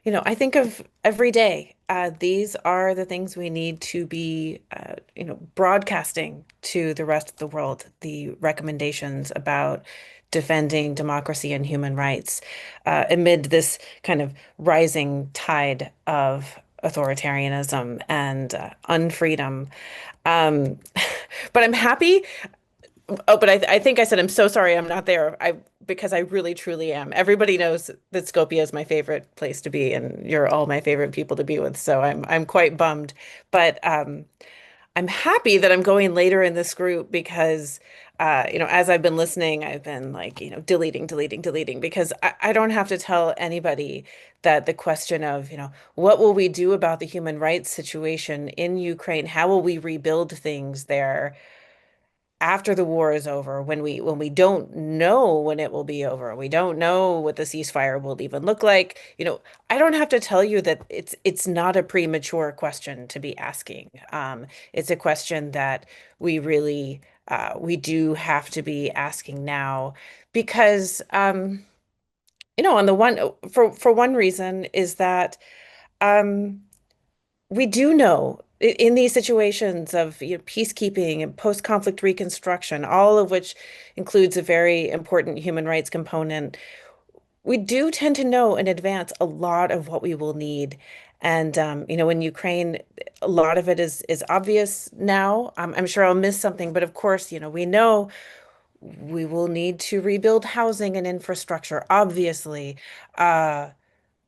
I think of every day. These are the things we need to be, broadcasting to the rest of the world, the recommendations about defending democracy and human rights amid this kind of rising tide of authoritarianism and unfreedom. Um, but I'm happy. Oh, but I think I said I'm so sorry I'm not there. Because I really truly am. Everybody knows that Skopje is my favorite place to be, and you're all my favorite people to be with. So I'm quite bummed, but I'm happy that I'm going later in this group because as I've been listening, I've been like deleting, deleting, deleting because I don't have to tell anybody that the question of what will we do about the human rights situation in Ukraine? How will we rebuild things there? After the war is over, when we don't know when it will be over, we don't know what the ceasefire will even look like. I don't have to tell you that it's not a premature question to be asking. It's a question that we do have to be asking now because on the one for one reason is that um we do know in these situations of peacekeeping and post-conflict reconstruction, all of which includes a very important human rights component, we do tend to know in advance a lot of what we will need. And in Ukraine, a lot of it is obvious now. I'm sure I'll miss something, but of course, we know we will need to rebuild housing and infrastructure, obviously.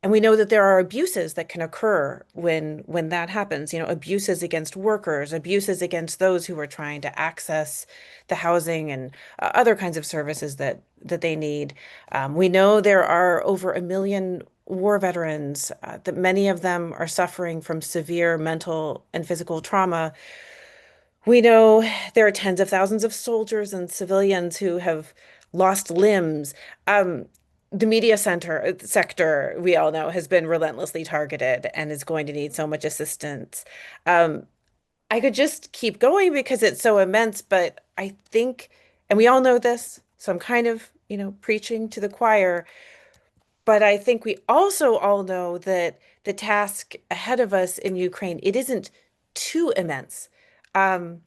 And we know that there are abuses that can occur when that happens, abuses against workers, abuses against those who are trying to access the housing and other kinds of services that they need. We know there are over 1 million war veterans, that many of them are suffering from severe mental and physical trauma. We know there are tens of thousands of soldiers and civilians who have lost limbs. The media sector, we all know, has been relentlessly targeted and is going to need so much assistance. Um, I could just keep going because it's so immense, but I think, and we all know this, so I'm kind of, preaching to the choir, but I think we also all know that the task ahead of us in Ukraine, it isn't too immense. Um,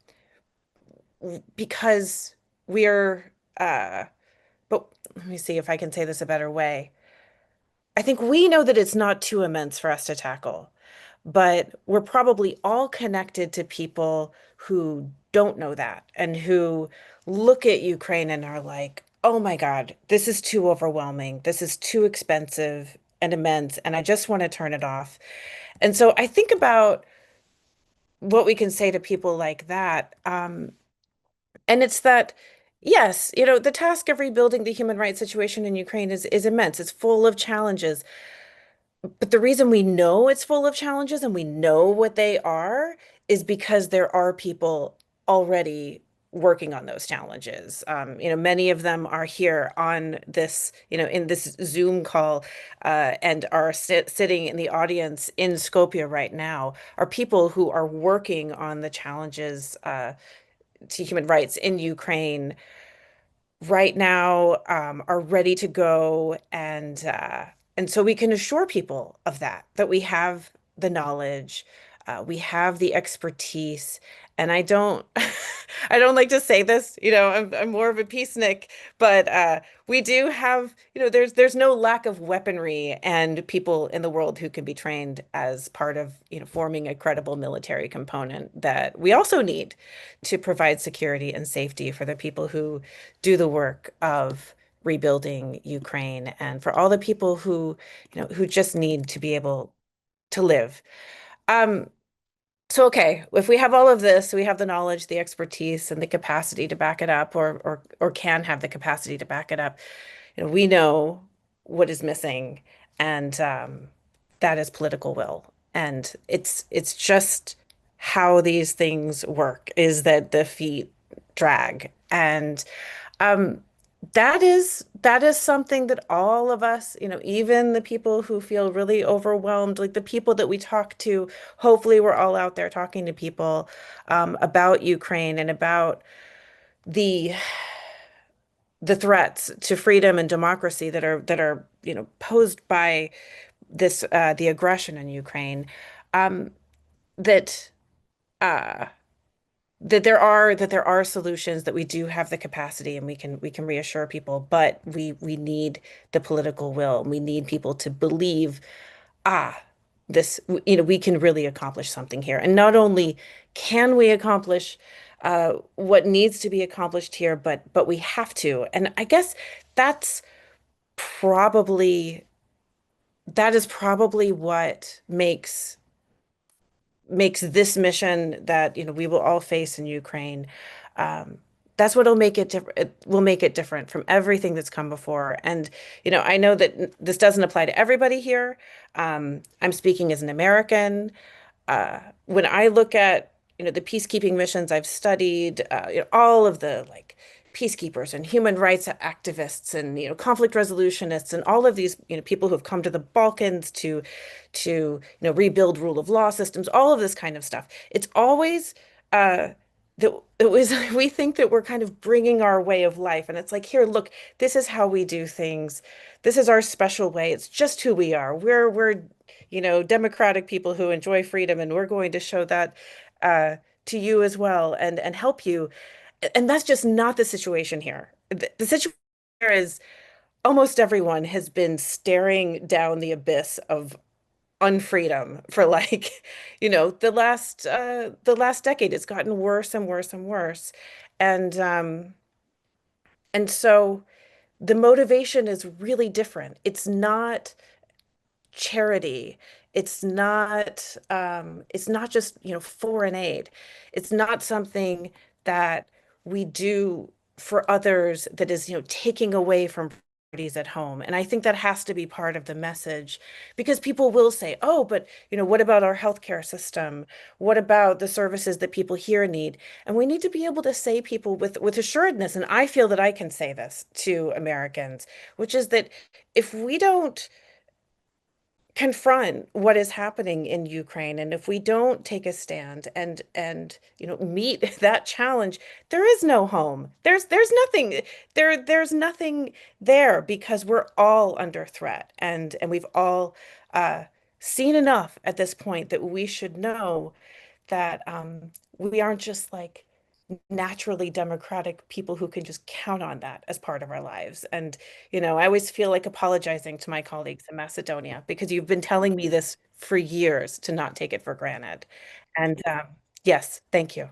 because we're but let me see if I can say this a better way. I think we know that it's not too immense for us to tackle, but we're probably all connected to people who don't know that and who look at Ukraine and are like, "Oh my God, this is too overwhelming. This is too expensive and immense, and I just want to turn it off." And so I think about what we can say to people like that. And it's that, yes, the task of rebuilding the human rights situation in Ukraine is immense. It's full of challenges. But the reason we know it's full of challenges and we know what they are is because there are people already working on those challenges. Many of them are here on this, in this Zoom call, and are sitting in the audience in Skopje right now, are people who are working on the challenges to human rights in Ukraine right now, are ready to go, and so we can assure people of that we have the knowledge, we have the expertise, and I don't I don't like to say this, I'm more of a peacenik, but we do have, there's no lack of weaponry and people in the world who can be trained as part of, forming a credible military component that we also need to provide security and safety for the people who do the work of rebuilding Ukraine and for all the people who just need to be able to live. Um, so okay, if we have all of this, we have the knowledge, the expertise, and the capacity to back it up, or can have the capacity to back it up. We know what is missing, and that is political will. And it's just how these things work, is that the feet drag. And um, that is something that all of us, even the people who feel really overwhelmed, like the people that we talk to, hopefully we're all out there talking to people about Ukraine and about the the threats to freedom and democracy that are posed by this the aggression in Ukraine, um, that uh, that there are solutions, that we do have the capacity, and we can reassure people, but we need the political will. We need people to believe, ah, we can really accomplish something here. And not only can we accomplish what needs to be accomplished here, but we have to. And I guess that's probably that is probably what makes this mission that we will all face in Ukraine. Um, that's what'll make it different. It will make it different from everything that's come before. And I know that this doesn't apply to everybody here. I'm speaking as an American. When I look at the peacekeeping missions I've studied, all of the like peacekeepers and human rights activists and conflict resolutionists and all of these people who have come to the Balkans to rebuild rule of law systems, all of this kind of stuff. It's always that it was we think that we're kind of bringing our way of life, and it's like, here, look, this is how we do things. This is our special way. It's just who we are. We're democratic people who enjoy freedom, and we're going to show that to you as well, and help you. And that's just not the situation here. The situation here is almost everyone has been staring down the abyss of unfreedom for like, the last decade. It's gotten worse and worse and worse. And so the motivation is really different. It's not charity. It's not just, foreign aid. It's not something that we do for others that is, taking away from priorities at home. And I think that has to be part of the message, because people will say, "Oh, but, what about our healthcare system? What about the services that people here need?" And we need to be able to say people with assuredness, and I feel that I can say this to Americans, which is that if we don't confront what is happening in Ukraine, and if we don't take a stand and meet that challenge, there is no home. There's nothing there, because we're all under threat, and we've all uh seen enough at this point that we should know that we aren't just like naturally democratic people who can just count on that as part of our lives. And, I always feel like apologizing to my colleagues in Macedonia, because you've been telling me this for years, to not take it for granted. And yes, thank you.